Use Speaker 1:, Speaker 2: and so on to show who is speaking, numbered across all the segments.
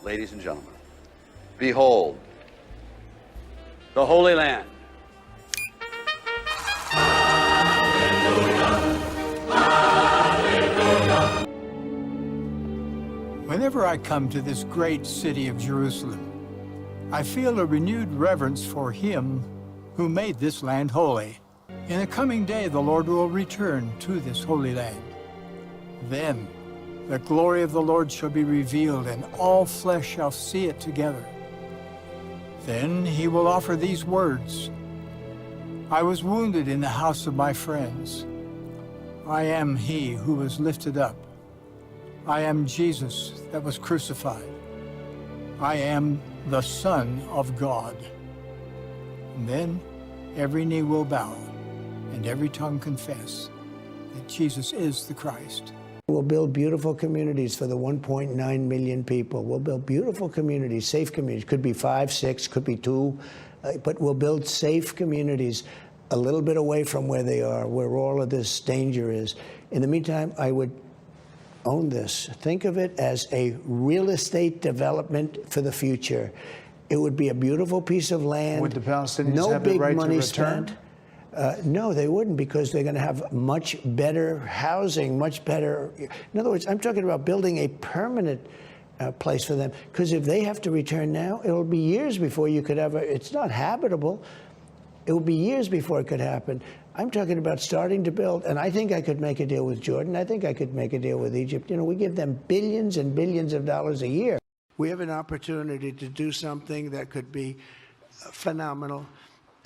Speaker 1: ladies and gentlemen, behold, the Holy Land.
Speaker 2: Whenever I come to this great city of Jerusalem, I feel a renewed reverence for Him who made this land holy. In the coming day, the Lord will return to this holy land. Then the glory of the Lord shall be revealed, and all flesh shall see it together. Then He will offer these words: I was wounded in the house of my friends. I am He who was lifted up. I am Jesus that was crucified. I am the Son of God. And then every knee will bow and every tongue confess that Jesus is the Christ.
Speaker 3: We'll build beautiful communities for the 1.9 million people. We'll build beautiful communities, safe communities. Could be 5, 6, could be 2, but we'll build safe communities a little bit away from where they are, where all of this danger is. In the meantime, I would own this. Think of it as a real estate development for the future. It would be a beautiful piece of land.
Speaker 4: Would the Palestinians
Speaker 3: no
Speaker 4: have the
Speaker 3: big
Speaker 4: right
Speaker 3: money
Speaker 4: to return?
Speaker 3: Spent. No, they wouldn't, because they're going to have much better housing, much better. In other words, I'm talking about building a permanent place for them. Because if they have to return now, it'll be years before you could ever. It's not habitable. It will be years before it could happen. I'm talking about starting to build, and I think I could make a deal with Jordan. I think I could make a deal with Egypt. You know, we give them billions and billions of dollars a year. We have an opportunity to do something that could be phenomenal.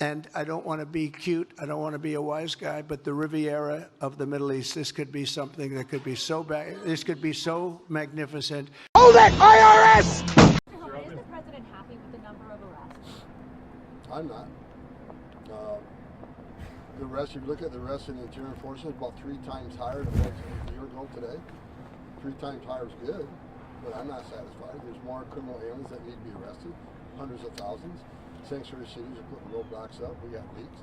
Speaker 3: And I don't want to be cute. I don't want to be a wise guy, but the Riviera of the Middle East, this could be something that could be so bad. This could be so magnificent. Hold it, IRS!
Speaker 5: Is the president happy with the number of arrests?
Speaker 6: I'm not. The rest, if you look at the rest in the interior enforcement, about 3 times higher than it was a year ago today. 3 times higher is good, but I'm not satisfied. There's more criminal aliens that need to be arrested, hundreds of thousands. Sanctuary cities are putting roadblocks up. We got leaks.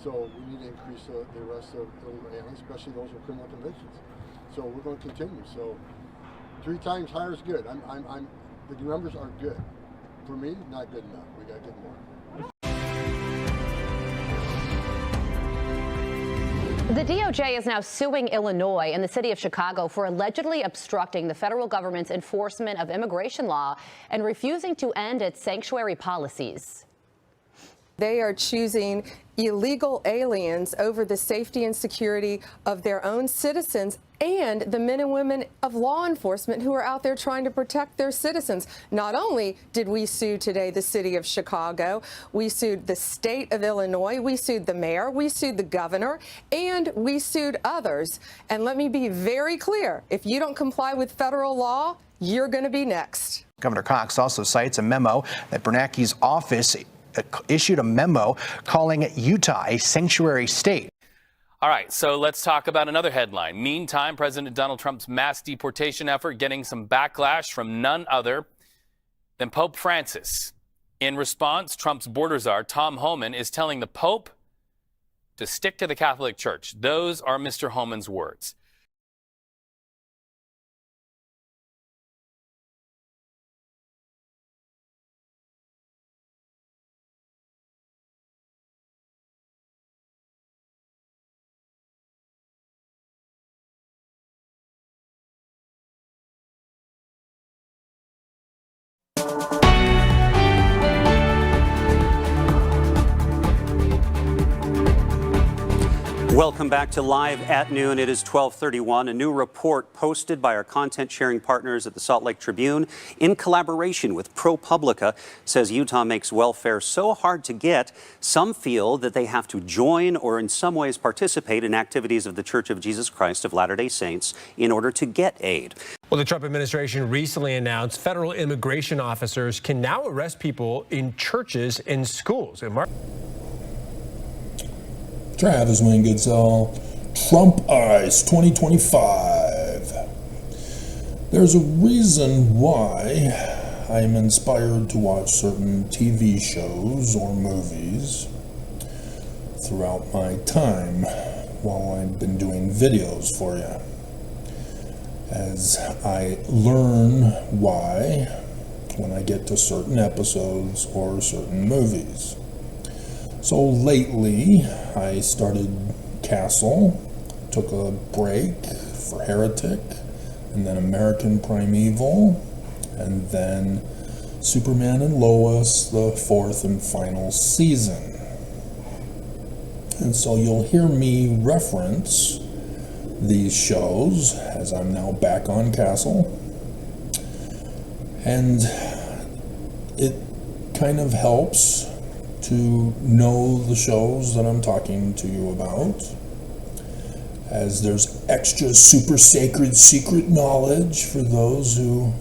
Speaker 6: So we need to increase the arrest of illegal aliens, especially those with criminal convictions. So we're going to continue. So 3 times higher is good. The numbers are good. For me, not good enough. We got to get more.
Speaker 7: The DOJ is now suing Illinois and the city of Chicago for allegedly obstructing the federal government's enforcement of immigration law and refusing to end its sanctuary policies.
Speaker 8: They are choosing illegal aliens over the safety and security of their own citizens and the men and women of law enforcement who are out there trying to protect their citizens. Not only did we sue today the city of Chicago, we sued the state of Illinois, we sued the mayor, we sued the governor, and we sued others. And let me be very clear, if you don't comply with federal law, you're going to be next.
Speaker 9: Governor Cox also cites a memo that Bernanke's office issued a memo calling Utah a sanctuary state.
Speaker 10: All right, so let's talk about another headline. Meantime, President Donald Trump's mass deportation effort getting some backlash from none other than Pope Francis. In response, Trump's border czar, Tom Homan, is telling the Pope to stick to the Catholic Church. Those are Mr. Homan's words.
Speaker 11: Welcome back to Live at Noon. It is 12:31. A new report posted by our content sharing partners at the Salt Lake Tribune in collaboration with ProPublica says Utah makes welfare so hard to get, some feel that they have to join or in some ways participate in activities of the Church of Jesus Christ of Latter-day Saints in order to get aid.
Speaker 12: Well, the Trump administration recently announced federal immigration officers can now arrest people in churches and schools.
Speaker 13: Travis Wayne Goodsall, Trump Eyes 2025. There's a reason why I'm inspired to watch certain TV shows or movies throughout my time while I've been doing videos for you. As I learn why when I get to certain episodes or certain movies. So lately, I started Castle, took a break for Heretic, and then American Primeval, and then Superman and Lois, the 4th and final season. And so you'll hear me reference these shows as I'm now back on Castle. And it kind of helps to know the shows that I'm talking to you about, as there's extra super sacred secret knowledge for those who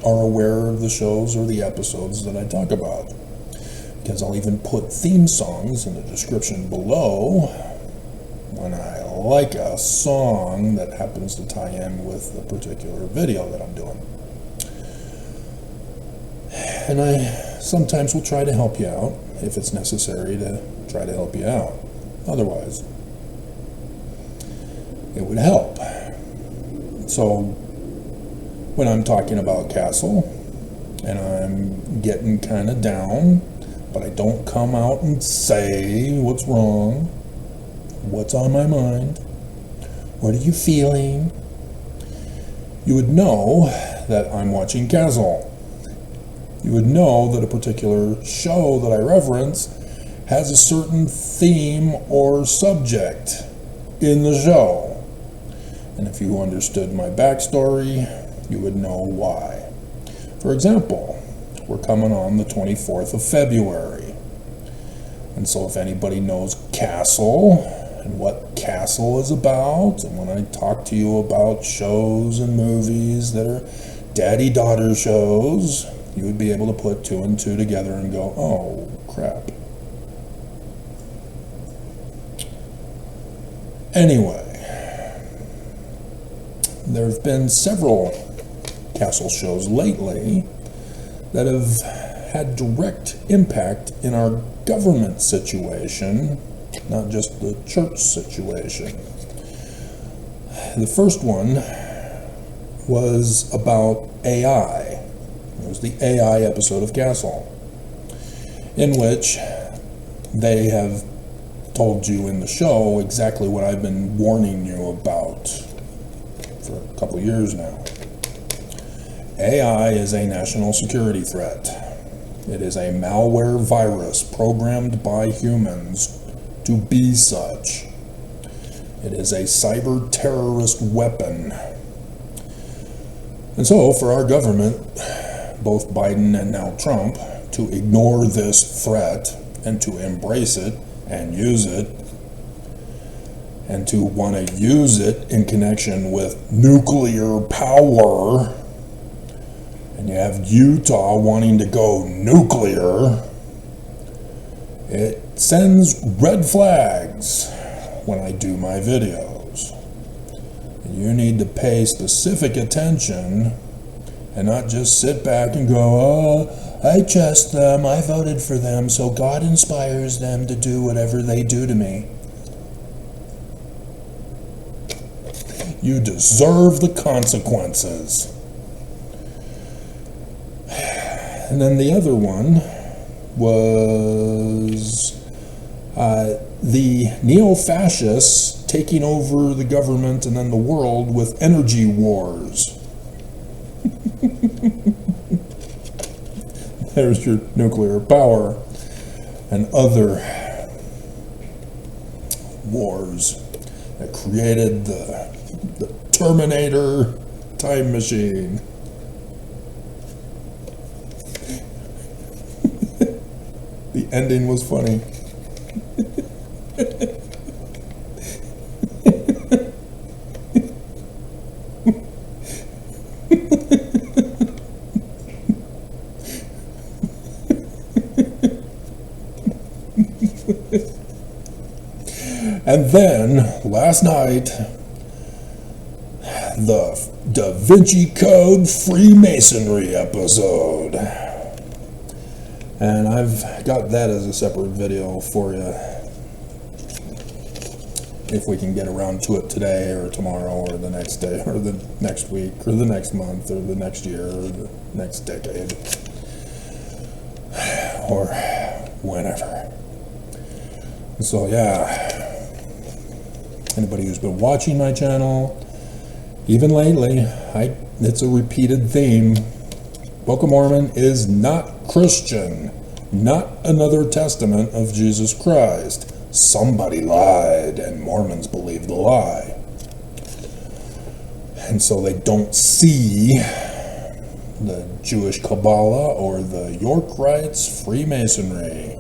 Speaker 13: are aware of the shows or the episodes that I talk about. Because I'll even put theme songs in the description below when I like a song that happens to tie in with the particular video that I'm doing. And I sometimes will try to help you out if it's necessary to try to help you out. Otherwise, it would help. So when I'm talking about Castle and I'm getting kind of down, but I don't come out and say what's wrong, what's on my mind, what are you feeling, you would know that I'm watching Castle. You would know that a particular show that I reference has a certain theme or subject in the show. And if you understood my backstory, you would know why. For example, we're coming on the 24th of February. And so if anybody knows Castle and what Castle is about, and when I talk to you about shows and movies that are daddy-daughter shows, you would be able to put 2 and 2 together and go, oh, crap. Anyway, there have been several Castle shows lately that have had direct impact in our government situation, not just the church situation. The first one was about AI. It was the AI episode of Castle, in which they have told you in the show exactly what I've been warning you about for a couple years now. AI is a national security threat. It is a malware virus programmed by humans to be such. It is a cyber terrorist weapon. And so for our government, both Biden and now Trump, to ignore this threat and to embrace it and use it, and to want to use it in connection with nuclear power, and you have Utah wanting to go nuclear, it sends red flags when I do my videos. You need to pay specific attention and not just sit back and go, oh, I trust them, I voted for them, so God inspires them to do whatever they do to me. You deserve the consequences. And then the other one was the neo-fascists taking over the government and then the world with energy wars. There's your nuclear power and other wars that created the Terminator time machine. The ending was funny. And then, last night, the Da Vinci Code Freemasonry episode. And I've got that as a separate video for you. if we can get around to it today or tomorrow or the next day or the next week or the next month or the next year or the next decade or whenever. So yeah, anybody who's been watching my channel, even lately, it's a repeated theme. Book of Mormon is not Christian, not another testament of Jesus Christ. Somebody lied, and Mormons believe the lie. And so they don't see the Jewish Kabbalah or the York Rites Freemasonry.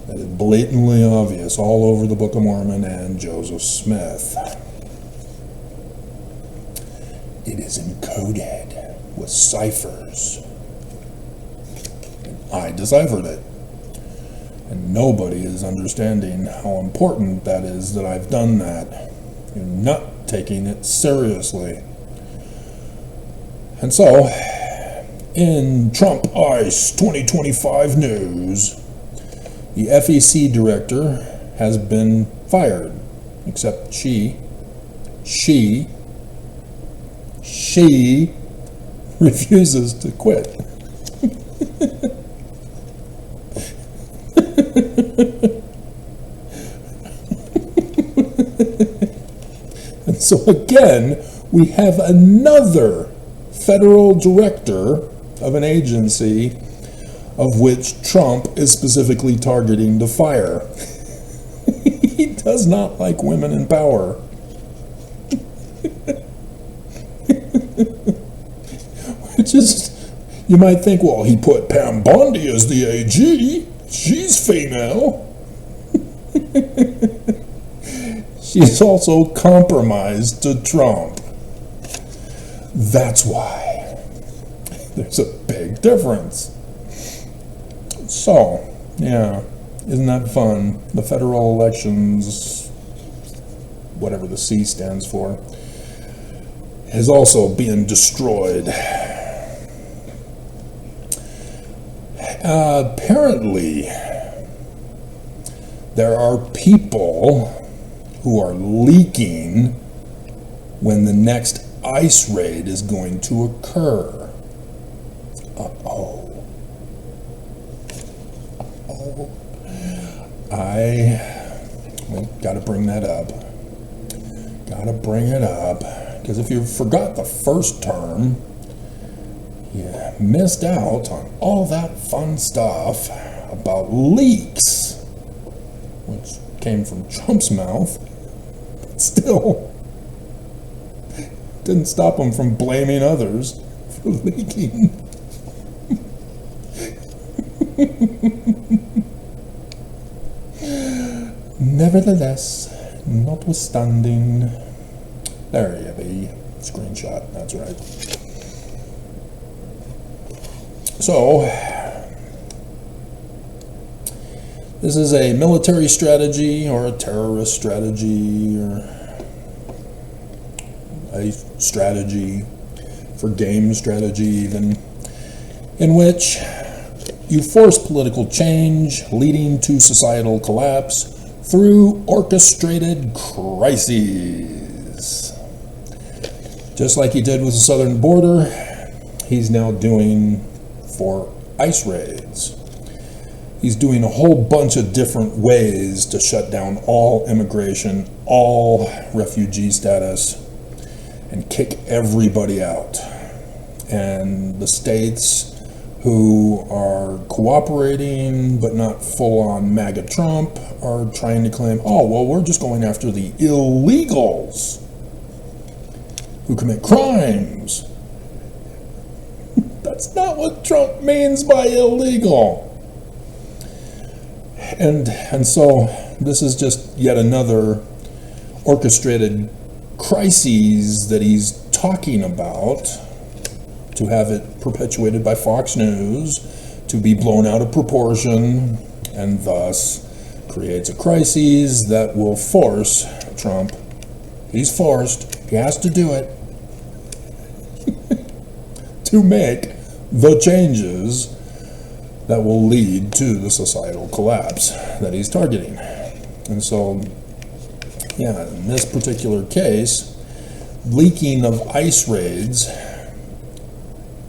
Speaker 13: That is blatantly obvious all over the Book of Mormon and Joseph Smith. It is encoded with ciphers. And I deciphered it. And nobody is understanding how important that is that I've done that. You're not taking it seriously. And so, in Trump ICE 2025 news, the FEC director has been fired, except she refuses to quit. And so again, we have another federal director of an agency of which Trump is specifically targeting to fire. He does not like women in power. Which is, you might think, well, he put Pam Bondi as the AG. She's female. She's also compromised to Trump. That's why. There's a big difference. So, yeah, isn't that fun? The federal elections, whatever the C stands for, is also being destroyed. Apparently, there are people who are leaking when the next ICE raid is going to occur. Uh-oh. Uh-oh. Gotta bring that up. Gotta bring it up. Because if you forgot the first term, you missed out on all that fun stuff about leaks, which came from Trump's mouth, but still didn't stop him from blaming others for leaking. Nevertheless, notwithstanding, there you be, screenshot, that's right. So, this is a military strategy or a terrorist strategy or a strategy for game strategy even, in which you force political change leading to societal collapse through orchestrated crises. Just like he did with the southern border, he's now doing for ICE raids. He's doing a whole bunch of different ways to shut down all immigration, all refugee status, and kick everybody out. And the states who are cooperating but not full-on MAGA Trump are trying to claim, oh, well, we're just going after the illegals who commit crimes. That's not what Trump means by illegal. And so this is just yet another orchestrated crises that he's talking about, to have it perpetuated by Fox News, to be blown out of proportion, and thus creates a crisis that will force Trump, he's forced, he has to do it, to make the changes that will lead to the societal collapse that he's targeting. And so yeah, in this particular case, leaking of ICE raids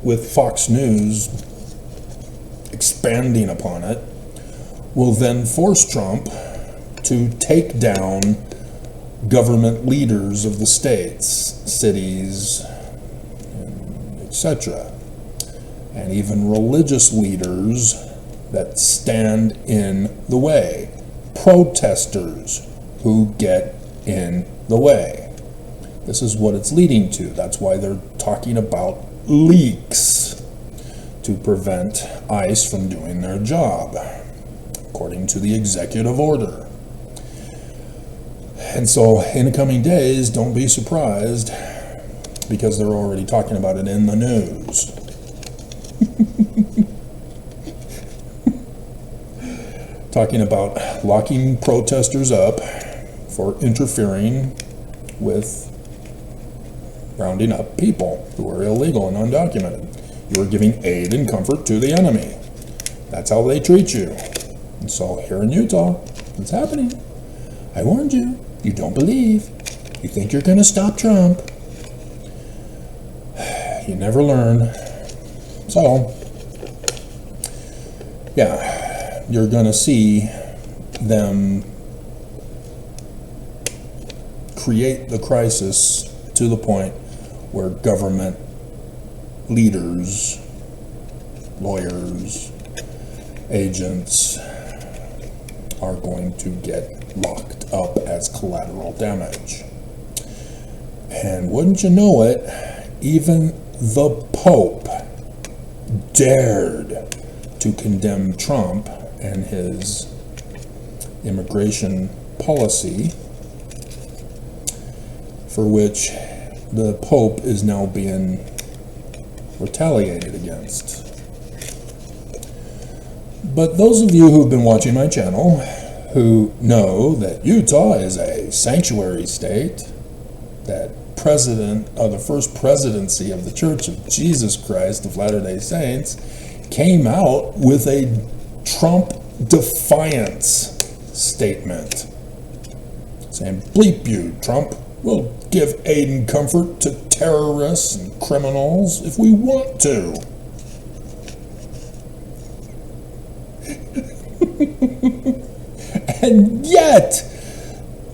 Speaker 13: with Fox News expanding upon it will then force Trump to take down government leaders of the states, cities, etc., and even religious leaders that stand in the way, protesters who get in the way. This is what it's leading to. That's why they're talking about leaks to prevent ICE from doing their job, according to the executive order. And so in the coming days, don't be surprised, because they're already talking about it in the news. Talking about locking protesters up for interfering with rounding up people who are illegal and undocumented. You are giving aid and comfort to the enemy. That's how they treat you. And so here in Utah, it's happening. I warned you. You don't believe. You think you're going to stop Trump. You never learn. So, yeah, you're going to see them create the crisis to the point where government leaders, lawyers, agents are going to get locked up as collateral damage. And wouldn't you know it, even the Pope dared to condemn Trump and his immigration policy, for which the Pope is now being retaliated against. But those of you who've been watching my channel who know that Utah is a sanctuary state, that president of the first presidency of the Church of Jesus Christ of Latter-day Saints came out with a Trump defiance statement saying, bleep you, Trump. We'll give aid and comfort to terrorists and criminals if we want to. And yet,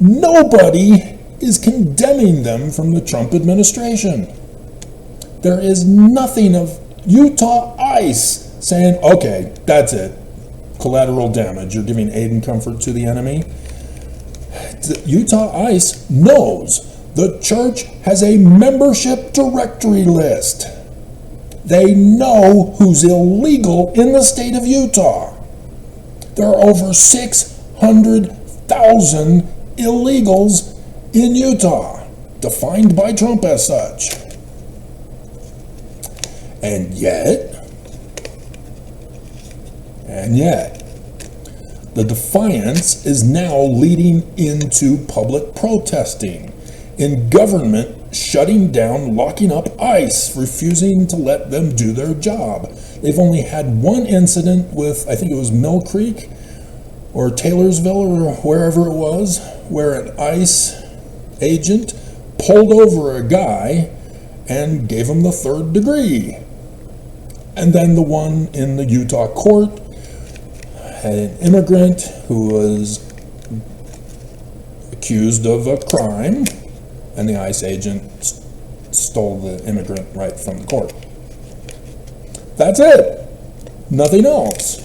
Speaker 13: nobody is condemning them from the Trump administration. There is nothing of Utah ICE saying, okay, that's it. Collateral damage. You're giving aid and comfort to the enemy. Utah ICE knows the church has a membership directory list. They know who's illegal in the state of Utah. There are over 600,000 illegals in Utah, defined by Trump as such. And yet, the defiance is now leading into public protesting, in government shutting down, locking up ICE, refusing to let them do their job. They've only had one incident with, I think it was Mill Creek or Taylorsville or wherever it was, where an ICE agent pulled over a guy and gave him the 3rd degree. And then the one in the Utah court had an immigrant who was accused of a crime, and the ICE agent stole the immigrant right from the court. That's it. Nothing else.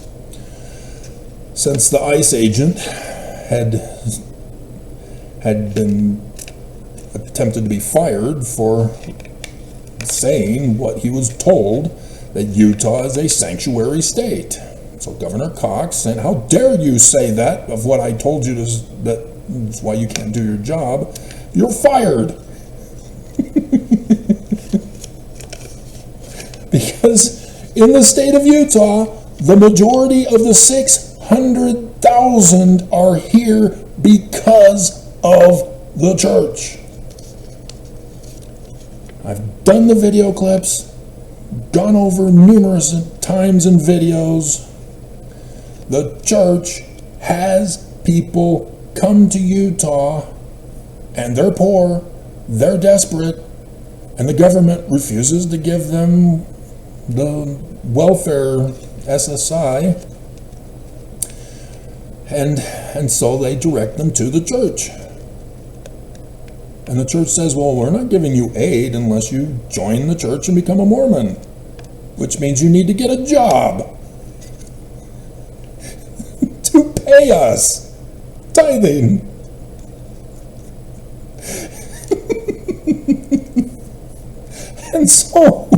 Speaker 13: Since the ICE agent had been attempted to be fired for saying what he was told, that Utah is a sanctuary state. So Governor Cox said, how dare you say that of what I told you that's why you can't do your job. You're fired. Because in the state of Utah, the majority of the 600,000 are here because of the church. I've done the video clips, gone over numerous times in videos. The church has people come to Utah and they're poor, they're desperate, and the government refuses to give them the welfare SSI, and so they direct them to the church. And the church says, well, we're not giving you aid unless you join the church and become a Mormon, which means you need to get a job to pay us tithing. And so,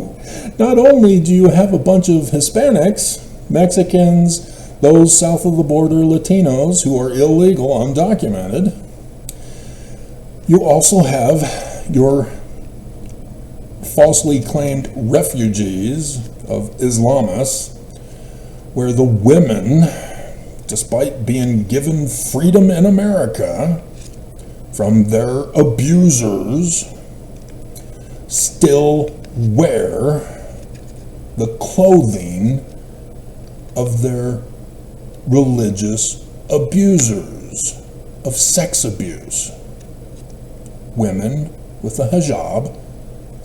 Speaker 13: not only do you have a bunch of Hispanics, Mexicans, those south of the border Latinos who are illegal, undocumented, you also have your falsely claimed refugees of Islamists, where the women, despite being given freedom in America from their abusers, still wear the clothing of their religious abusers of sex abuse. Women with the hijab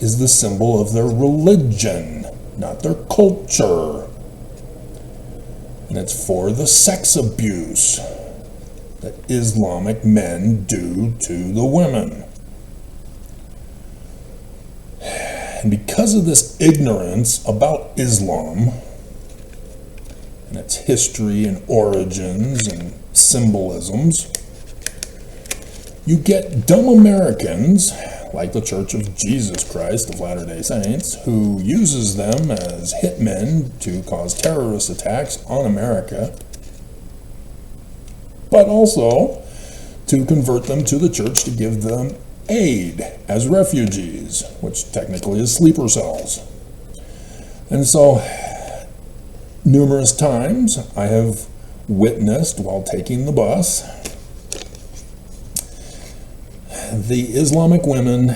Speaker 13: is the symbol of their religion, not their culture. And it's for the sex abuse that Islamic men do to the women. And because of this ignorance about Islam and its history and origins and symbolisms, you get dumb Americans, like the Church of Jesus Christ of Latter-day Saints, who uses them as hitmen to cause terrorist attacks on America, but also to convert them to the church to give them aid as refugees, which technically is sleeper cells. And so, numerous times I have witnessed while taking the bus the Islamic women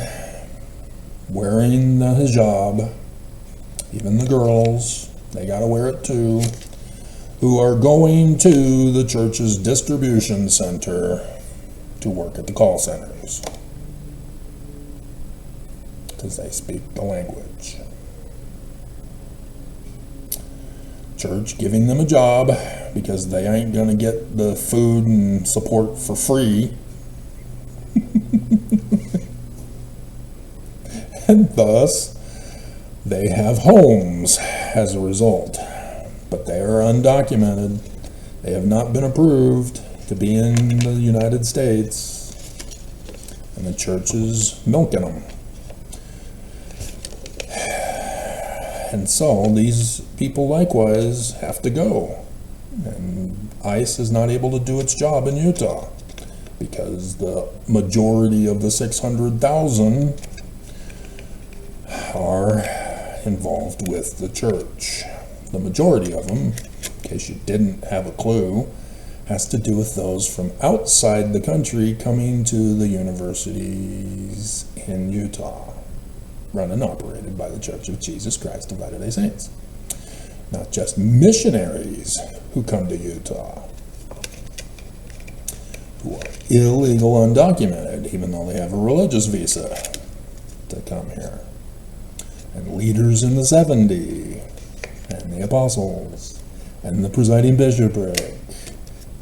Speaker 13: wearing the hijab, even the girls, they gotta wear it too, who are going to the church's distribution center to work at the call centers because they speak the language. Church giving them a job because they ain't gonna get the food and support for free. And thus, they have homes as a result, but they are undocumented. They have not been approved to be in the United States, and the church is milking them. And so, these people likewise have to go, and ICE is not able to do its job in Utah, because the majority of the 600,000 are involved with the church. The majority of them, in case you didn't have a clue, has to do with those from outside the country coming to the universities in Utah, run and operated by the Church of Jesus Christ of Latter-day Saints. Not just missionaries who come to Utah, who are illegal, undocumented, even though they have a religious visa to come here. And leaders in the 70, and the apostles, and the presiding bishopric,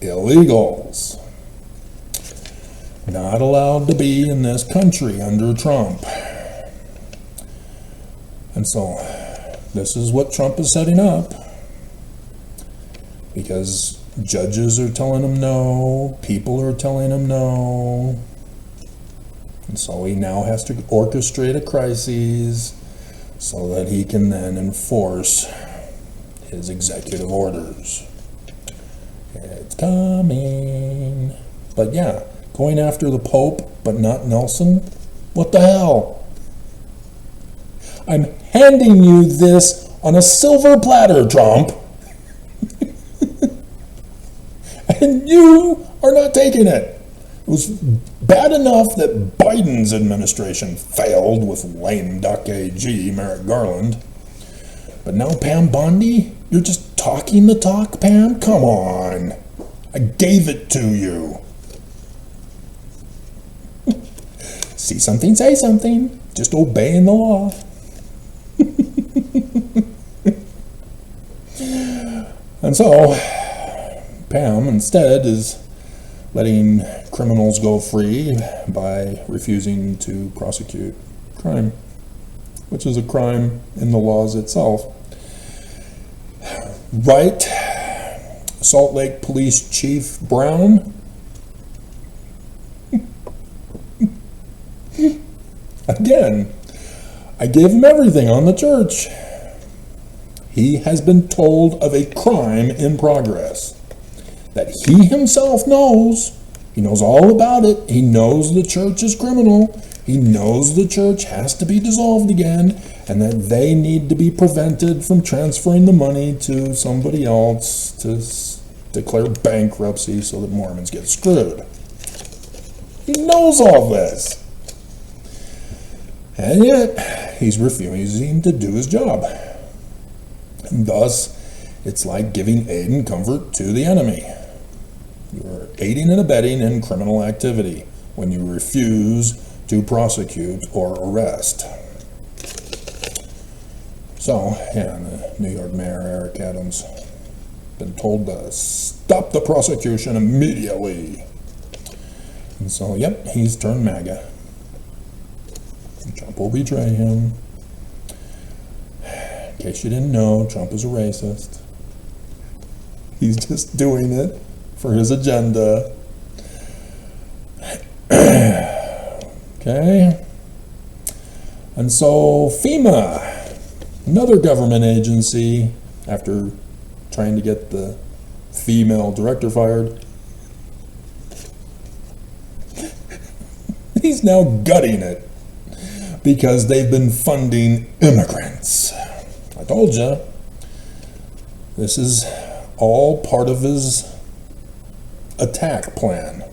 Speaker 13: illegals, not allowed to be in this country under Trump. And so, this is what Trump is setting up, because judges are telling him no, people are telling him no, and so he now has to orchestrate a crisis so that he can then enforce his executive orders. It's coming. But yeah, going after the Pope but not Nelson? What the hell? I'm handing you this on a silver platter, Trump. And you are not taking it. It was bad enough that Biden's administration failed with lame duck AG Merrick Garland. But now Pam Bondi? You're just talking the talk, Pam? Come on. I gave it to you. See something, say something. Just obeying the law. And so, Pam instead is letting criminals go free by refusing to prosecute crime, which is a crime in the laws itself. Right, Salt Lake Police Chief Brown? Again, I gave him everything on the church. He has been told of a crime in progress that he himself knows. He knows all about it. He knows the church is criminal. He knows the church has to be dissolved again, and that they need to be prevented from transferring the money to somebody else to declare bankruptcy so that Mormons get screwed. He knows all this. And yet, he's refusing to do his job. And thus, it's like giving aid and comfort to the enemy. You're aiding and abetting in criminal activity when you refuse to prosecute or arrest. So, yeah, the New York Mayor, Eric Adams, been told to stop the prosecution immediately. And so, yep, he's turned MAGA. Trump will betray him. In case you didn't know, Trump is a racist. He's just doing it for his agenda. Okay. And so FEMA, another government agency, after trying to get the female director fired, he's now gutting it because they've been funding immigrants. I told you, this is all part of his attack plan.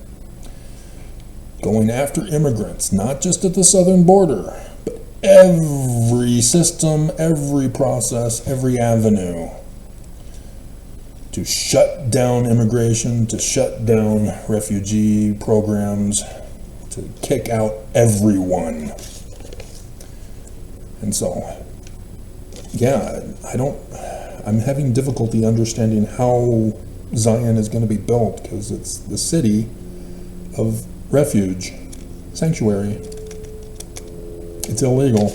Speaker 13: Going after immigrants, not just at the southern border, but every system, every process, every avenue to shut down immigration, to shut down refugee programs, to kick out everyone. And so, yeah, I'm having difficulty understanding how Zion is going to be built, because it's the city of refuge, sanctuary. It's illegal.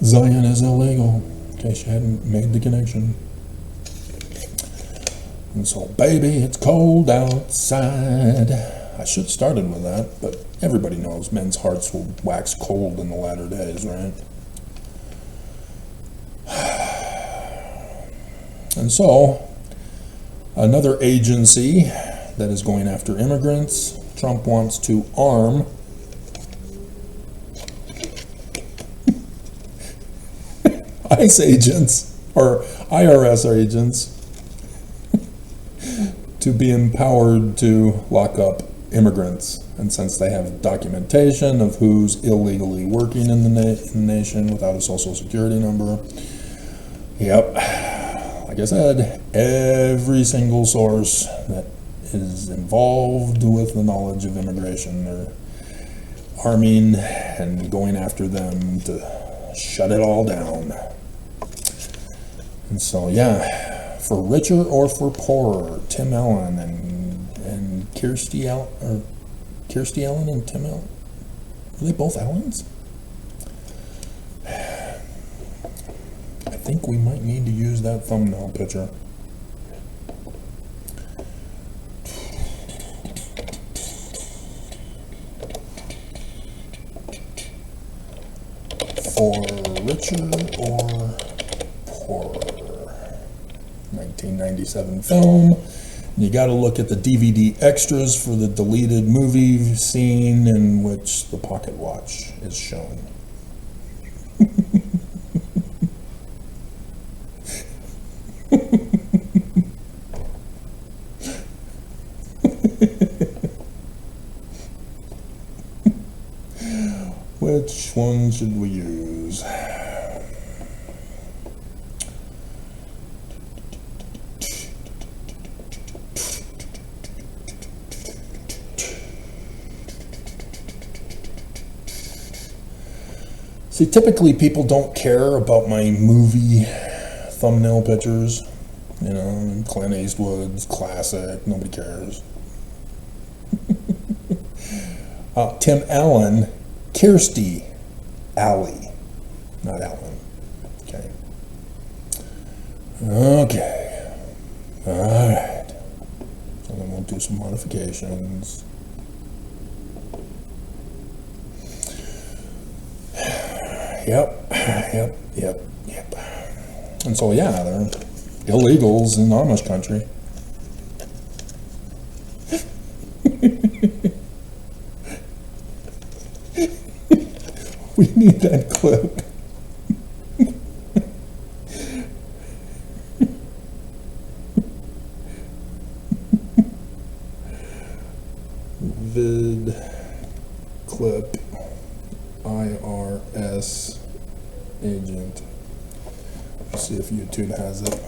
Speaker 13: Zion is illegal, in case you hadn't made the connection. And so, baby, it's cold outside. I should have started with that, but everybody knows men's hearts will wax cold in the latter days, right? And so, another agency that is going after immigrants, Trump wants to arm ICE agents, or IRS agents, to be empowered to lock up immigrants. And since they have documentation of who's illegally working in the nation without a social security number, yep, like I said, every single source that is involved with the knowledge of immigration, they're arming and going after them to shut it all down. And so, yeah, for richer or for poorer, Tim Allen and Kirstie Allen and Tim Allen, are they both Allens? I think we might need to use that thumbnail picture. For richer or poorer. 1997 film. You got to look at the DVD extras for the deleted movie scene in which the pocket watch is shown. Which one should we use? See, typically people don't care about my movie thumbnail pictures. You know, Clint Eastwood's classic, nobody cares. Tim Allen, Kirstie Alley, not Allen. Okay. Okay. All right. So then we'll do some modifications. Yep. And so, yeah, they're illegals in Amish country. We need that clip. Vid clip IRS agent. Let's see if YouTube has it.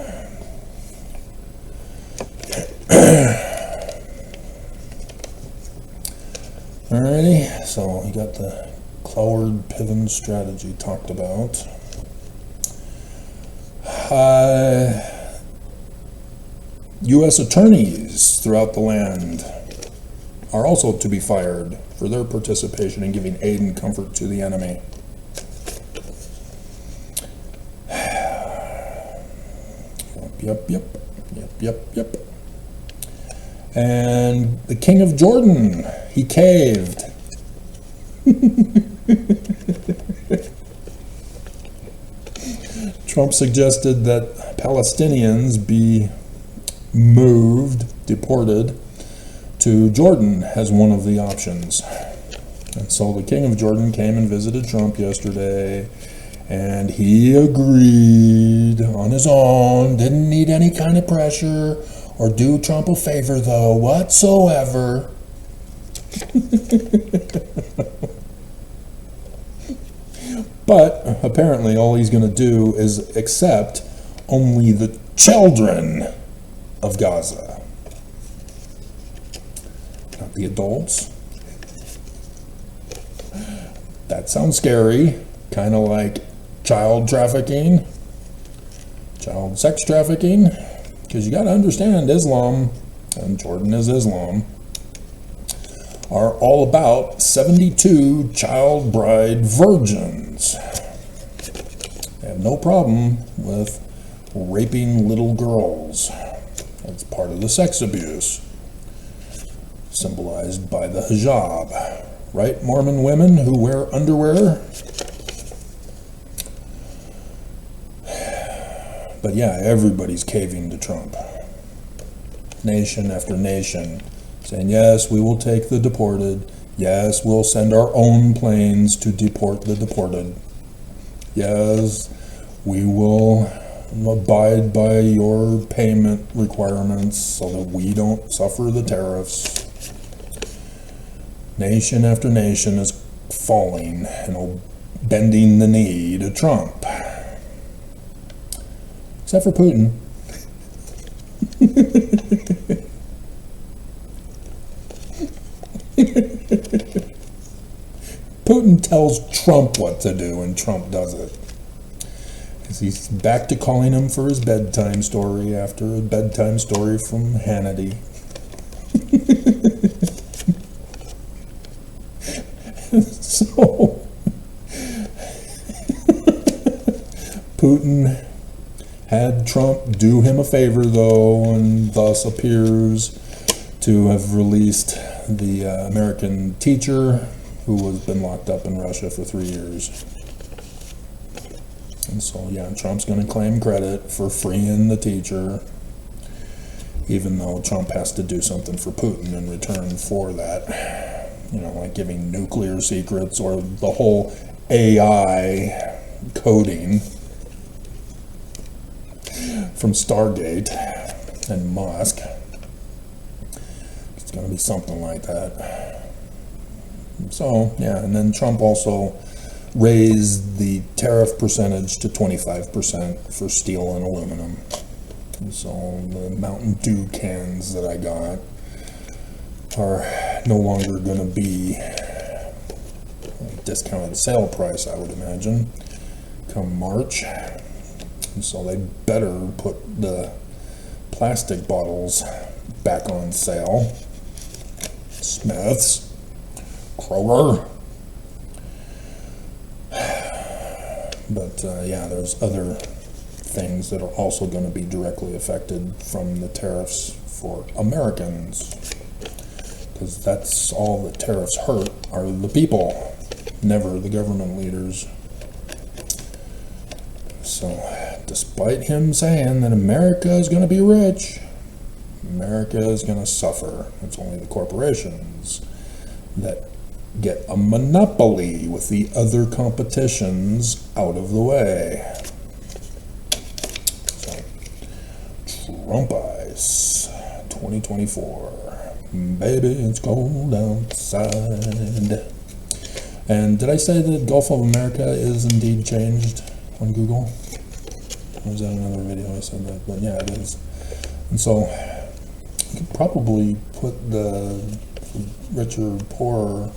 Speaker 13: Alrighty, so we got the Cloward Piven strategy talked about. U.S. attorneys throughout the land are also to be fired for their participation in giving aid and comfort to the enemy. Yep. And the King of Jordan, he caved. Trump suggested that Palestinians be moved, deported, to Jordan as one of the options. And so the King of Jordan came and visited Trump yesterday, and he agreed on his own, didn't need any kind of pressure or do Trump a favor, though, whatsoever. But apparently all he's going to do is accept only the children of Gaza. Not the adults. That sounds scary. Kind of like child trafficking, child sex trafficking. Because you got to understand, Islam, and Jordan is Islam, are all about 72 child bride virgins. They have no problem with raping little girls. That's part of the sex abuse, symbolized by the hijab. Right, Mormon women who wear underwear? But yeah, everybody's caving to Trump. Nation after nation saying, yes, we will take the deported. Yes, we'll send our own planes to deport the deported. Yes, we will abide by your payment requirements so that we don't suffer the tariffs. Nation after nation is falling and bending the knee to Trump. Except for Putin. Putin tells Trump what to do and Trump does it. Because he's back to calling him for his bedtime story after a bedtime story from Hannity. So, Putin had Trump do him a favor, though, and thus appears to have released the American teacher who has been locked up in Russia for 3 years. And so, yeah, Trump's going to claim credit for freeing the teacher, even though Trump has to do something for Putin in return for that. You know, like giving nuclear secrets or the whole AI coding from Stargate and Musk. It's going to be something like that. So, yeah, and then Trump also raised the tariff percentage to 25% for steel and aluminum. And so the Mountain Dew cans that I got are no longer going to be discounted sale price, I would imagine, come March. And so they better put the plastic bottles back on sale. Smith's, Kroger. But yeah, there's other things that are also going to be directly affected from the tariffs for Americans, because that's all that tariffs hurt are the people, never the government leaders. So despite him saying that America is going to be rich, America is going to suffer. It's only the corporations that get a monopoly with the other competitions out of the way. So, Trump ice 2024. Baby, it's cold outside. And did I say that Gulf of America is indeed changed on Google? Or was that another video I said that? But yeah, it is. And so you could probably put the richer, poorer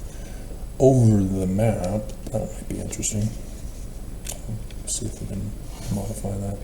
Speaker 13: over the map. That might be interesting. See if we can modify that.